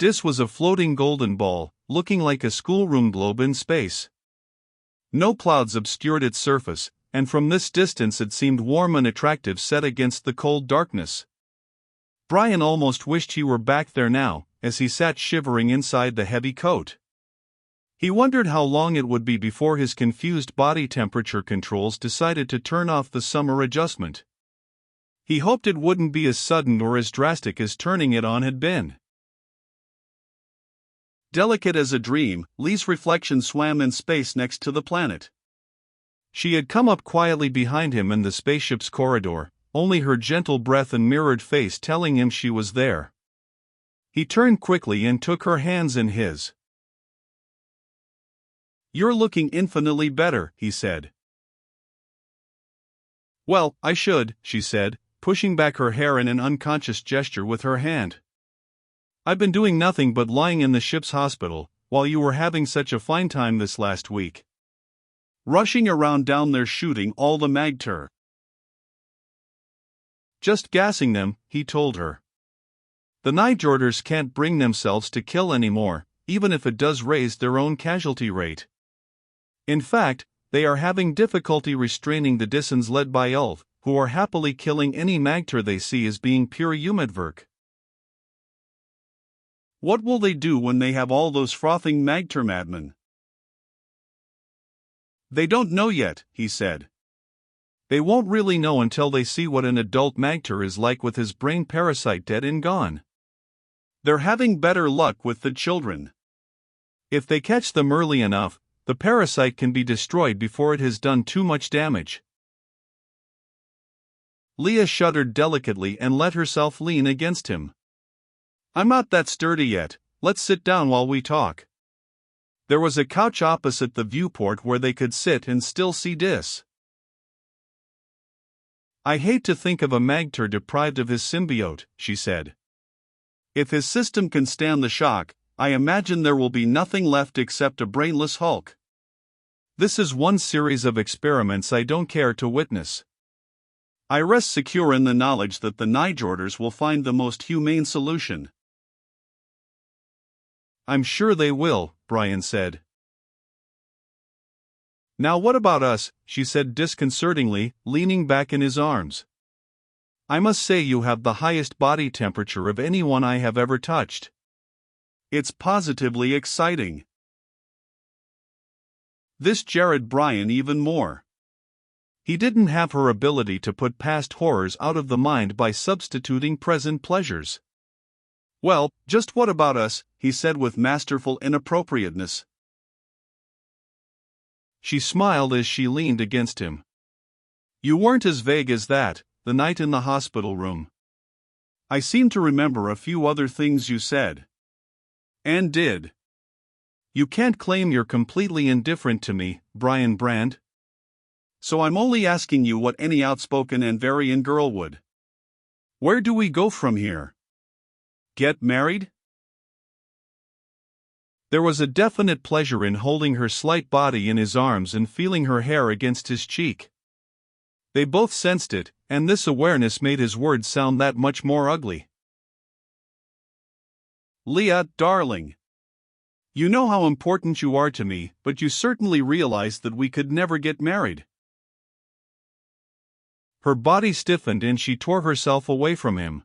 Dis was a floating golden ball, looking like a schoolroom globe in space. No clouds obscured its surface, and from this distance it seemed warm and attractive set against the cold darkness. Brian almost wished he were back there now, as he sat shivering inside the heavy coat. He wondered how long it would be before his confused body temperature controls decided to turn off the summer adjustment. He hoped it wouldn't be as sudden or as drastic as turning it on had been. Delicate as a dream, Lee's reflection swam in space next to the planet. She had come up quietly behind him in the spaceship's corridor, only her gentle breath and mirrored face telling him she was there. He turned quickly and took her hands in his. "You're looking infinitely better," he said. "Well, I should," she said, pushing back her hair in an unconscious gesture with her hand. "I've been doing nothing but lying in the ship's hospital, while you were having such a fine time this last week. Rushing around down there shooting all the magter." "Just gassing them," he told her. "The Nijorders can't bring themselves to kill anymore, even if it does raise their own casualty rate. In fact, they are having difficulty restraining the Dissens led by Ulf, who are happily killing any magter they see as being pure Umedverk. What will they do when they have all those frothing magter madmen?" "They don't know yet," he said. "They won't really know until they see what an adult magter is like with his brain parasite dead and gone. They're having better luck with the children. If they catch them early enough, the parasite can be destroyed before it has done too much damage." Leah shuddered delicately and let herself lean against him. "I'm not that sturdy yet, let's sit down while we talk." There was a couch opposite the viewport where they could sit and still see Dis. "I hate to think of a magter deprived of his symbiote," she said. "If his system can stand the shock, I imagine there will be nothing left except a brainless hulk. This is one series of experiments I don't care to witness. I rest secure in the knowledge that the Nijorders will find the most humane solution." "I'm sure they will," Brian said. "Now what about us?" she said disconcertingly, leaning back in his arms. "I must say you have the highest body temperature of anyone I have ever touched. It's positively exciting." This jarred Brian even more. He didn't have her ability to put past horrors out of the mind by substituting present pleasures. "Well, just what about us?" he said with masterful inappropriateness. She smiled as she leaned against him. "You weren't as vague as that, the night in the hospital room. I seem to remember a few other things you said. And did. You can't claim you're completely indifferent to me, Brian Brand. So I'm only asking you what any outspoken Anvarian girl would. Where do we go from here? Get married?" There was a definite pleasure in holding her slight body in his arms and feeling her hair against his cheek. They both sensed it, and this awareness made his words sound that much more ugly. "Leah, darling. You know how important you are to me, but you certainly realize that we could never get married." Her body stiffened and she tore herself away from him.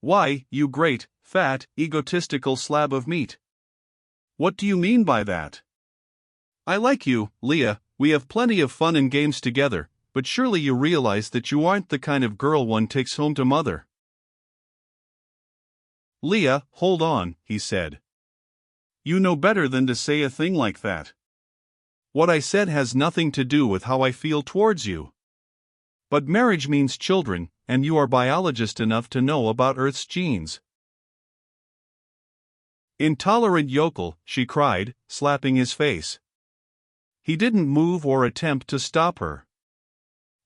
"Why, you great, fat, egotistical slab of meat. What do you mean by that? I like you, Leah, we have plenty of fun and games together, but surely you realize that you aren't the kind of girl one takes home to mother." "Leah, hold on," he said. "You know better than to say a thing like that. What I said has nothing to do with how I feel towards you. But marriage means children, and you are biologist enough to know about Earth's genes." "Intolerant yokel," she cried, slapping his face. He didn't move or attempt to stop her.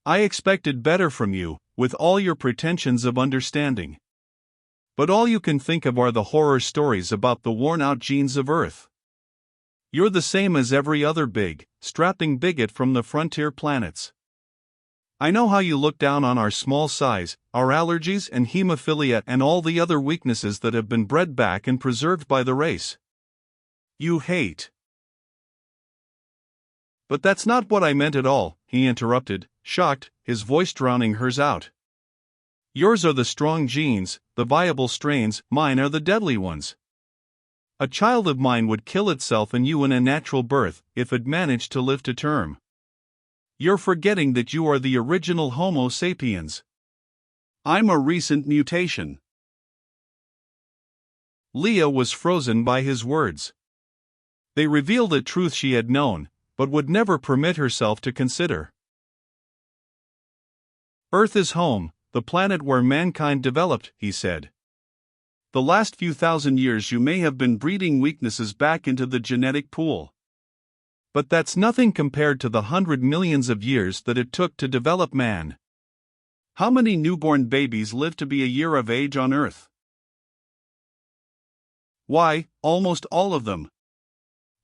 "I expected better from you, with all your pretensions of understanding. But all you can think of are the horror stories about the worn-out genes of Earth. You're the same as every other big, strapping bigot from the frontier planets. I know how you look down on our small size, our allergies and hemophilia and all the other weaknesses that have been bred back and preserved by the race. You hate. But that's not what I meant at all, he interrupted, shocked, his voice drowning hers out. Yours are the strong genes, the viable strains, mine are the deadly ones. A child of mine would kill itself and you in a natural birth, if it managed to live to term. You're forgetting that you are the original Homo sapiens. I'm a recent mutation. Leah was frozen by his words. They revealed a truth she had known, but would never permit herself to consider. Earth is home, the planet where mankind developed, he said. The last few thousand years you may have been breeding weaknesses back into the genetic pool. But that's nothing compared to the 100 millions of years that it took to develop man. How many newborn babies live to be a year of age on Earth? Why, almost all of them.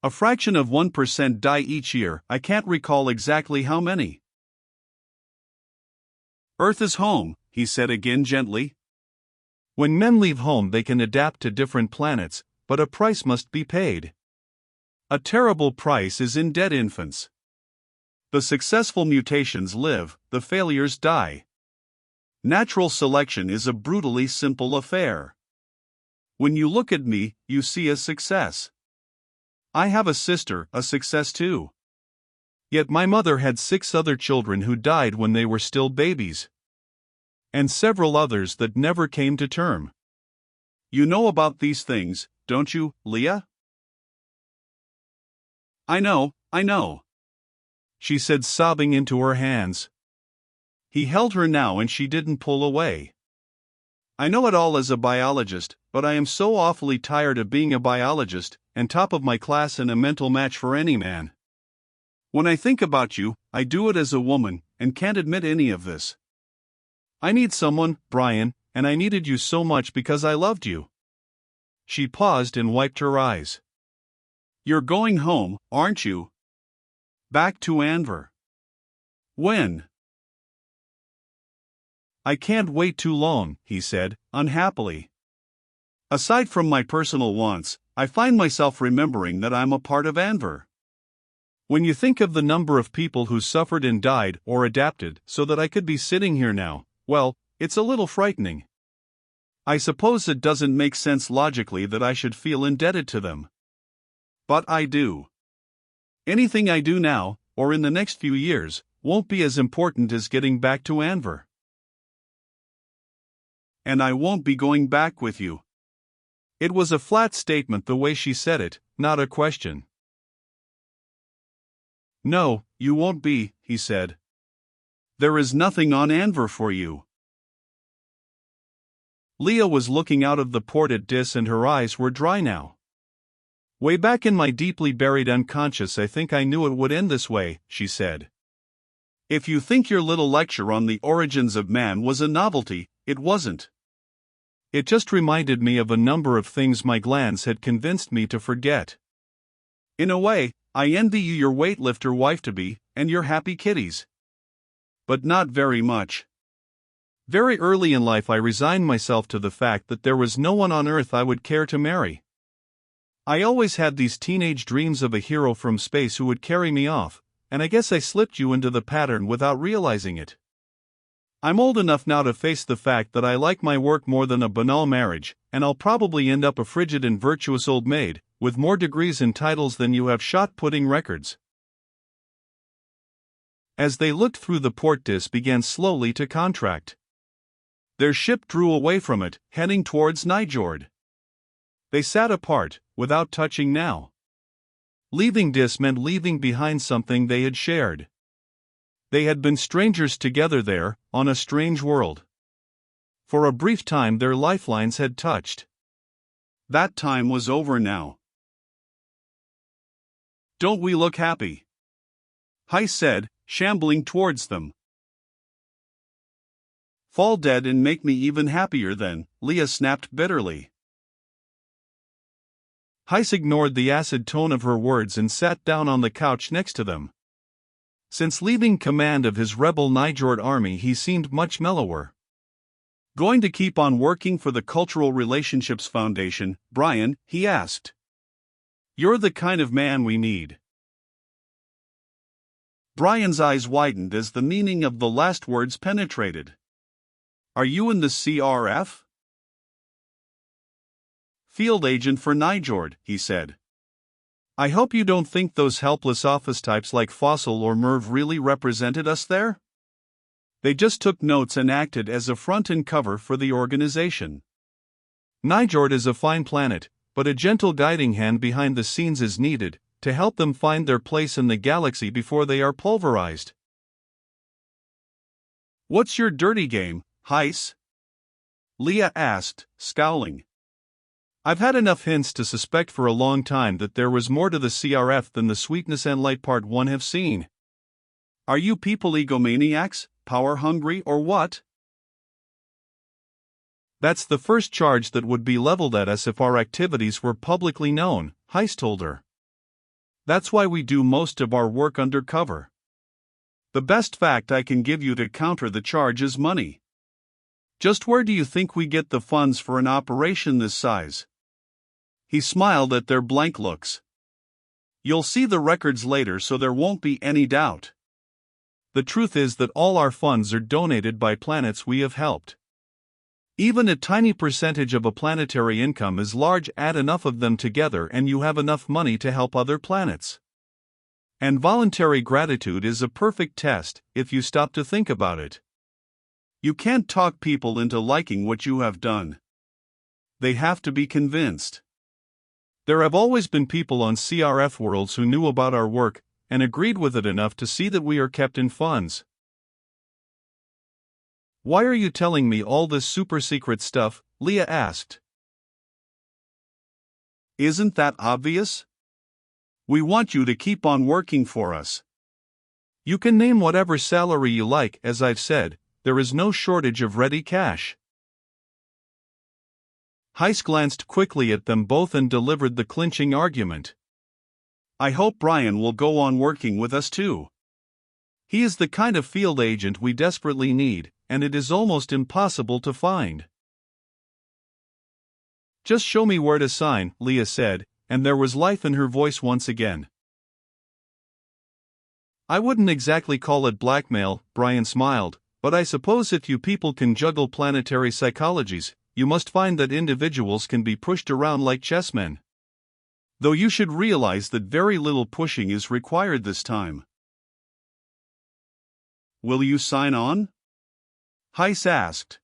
A fraction of 1% die each year, I can't recall exactly how many. Earth is home, he said again gently. When men leave home they can adapt to different planets, but a price must be paid. A terrible price is in dead infants. The successful mutations live, the failures die. Natural selection is a brutally simple affair. When you look at me, you see a success. I have a sister, a success too. Yet my mother had 6 other children who died when they were still babies. And several others that never came to term. You know about these things, don't you, Leah? I know. She said, sobbing into her hands. He held her now and she didn't pull away. I know it all as a biologist, but I am so awfully tired of being a biologist, and top of my class and a mental match for any man. When I think about you, I do it as a woman, and can't admit any of this. I need someone, Brian, and I needed you so much because I loved you. She paused and wiped her eyes. You're going home, aren't you? Back to Anver. When? I can't wait too long, he said, unhappily. Aside from my personal wants, I find myself remembering that I'm a part of Anver. When you think of the number of people who suffered and died or adapted so that I could be sitting here now, well, it's a little frightening. I suppose it doesn't make sense logically that I should feel indebted to them. But I do. Anything I do now, or in the next few years, won't be as important as getting back to Anver. And I won't be going back with you. It was a flat statement the way she said it, not a question. No, you won't be, he said. There is nothing on Anver for you. Leah was looking out of the port at Dis and her eyes were dry now. Way back in my deeply buried unconscious I think I knew it would end this way, she said. If you think your little lecture on the origins of man was a novelty, it wasn't. It just reminded me of a number of things my glands had convinced me to forget. In a way, I envy you your weightlifter wife-to-be, and your happy kitties. But not very much. Very early in life I resigned myself to the fact that there was no one on earth I would care to marry. I always had these teenage dreams of a hero from space who would carry me off, and I guess I slipped you into the pattern without realizing it. I'm old enough now to face the fact that I like my work more than a banal marriage, and I'll probably end up a frigid and virtuous old maid, with more degrees and titles than you have shot-putting records. As they looked through the port, Dis began slowly to contract. Their ship drew away from it, heading towards Nijord. They sat apart, without touching now. Leaving Dis meant leaving behind something they had shared. They had been strangers together there, on a strange world. For a brief time their lifelines had touched. That time was over now. Don't we look happy? Hai said, shambling towards them. Fall dead and make me even happier then, Leah snapped bitterly. Heiss ignored the acid tone of her words and sat down on the couch next to them. Since leaving command of his rebel Nijord army, he seemed much mellower. "Going to keep on working for the Cultural Relationships Foundation, Brian?" he asked. "You're the kind of man we need." Brian's eyes widened as the meaning of the last words penetrated. "Are you in the CRF?" "Field agent for Nijord," he said. "I hope you don't think those helpless office types like Fossil or Merv really represented us there? They just took notes and acted as a front and cover for the organization." Nijord is a fine planet, but a gentle guiding hand behind the scenes is needed, to help them find their place in the galaxy before they are pulverized. "What's your dirty game, Heiss?" Leah asked, scowling. I've had enough hints to suspect for a long time that there was more to the CRF than the Sweetness and Light Part 1 have seen. "Are you people egomaniacs, power-hungry, or what?" "That's the first charge that would be leveled at us if our activities were publicly known," Heiss told her. "That's why we do most of our work undercover. The best fact I can give you to counter the charge is money. Just where do you think we get the funds for an operation this size?" He smiled at their blank looks. "You'll see the records later, so there won't be any doubt. The truth is that all our funds are donated by planets we have helped. Even a tiny percentage of a planetary income is large. Add enough of them together and you have enough money to help other planets. And voluntary gratitude is a perfect test, if you stop to think about it. You can't talk people into liking what you have done. They have to be convinced." There have always been people on CRF worlds who knew about our work and agreed with it enough to see that we are kept in funds. "Why are you telling me all this super secret stuff?" Leah asked. "Isn't that obvious? We want you to keep on working for us." "You can name whatever salary you like. As I've said, there is no shortage of ready cash." Heiss glanced quickly at them both and delivered the clinching argument. "I hope Brian will go on working with us too. He is the kind of field agent we desperately need, and it is almost impossible to find." "Just show me where to sign," Leah said, and there was life in her voice once again. "I wouldn't exactly call it blackmail," Brian smiled, "but I suppose if you people can juggle planetary psychologies, you must find that individuals can be pushed around like chessmen. Though you should realize that very little pushing is required this time." "Will you sign on?" Heiss asked.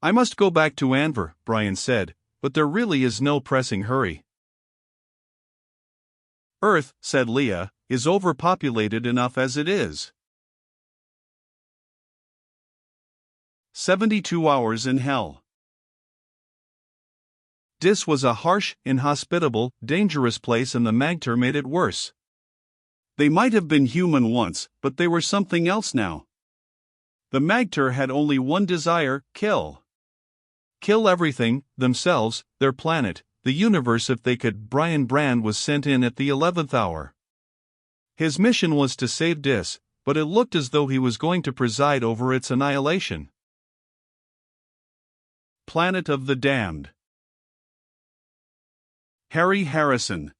"I must go back to Anver," Brian said, "but there really is no pressing hurry." "Earth," said Leah, "is overpopulated enough as it is. 72 hours in hell." Dis was a harsh, inhospitable, dangerous place, and the Magter made it worse. They might have been human once, but they were something else now. The Magter had only one desire: kill. Kill everything, themselves, their planet, the universe if they could. Brian Brand was sent in at the 11th hour. His mission was to save Dis, but it looked as though he was going to preside over its annihilation. Planet of the Damned. Harry Harrison.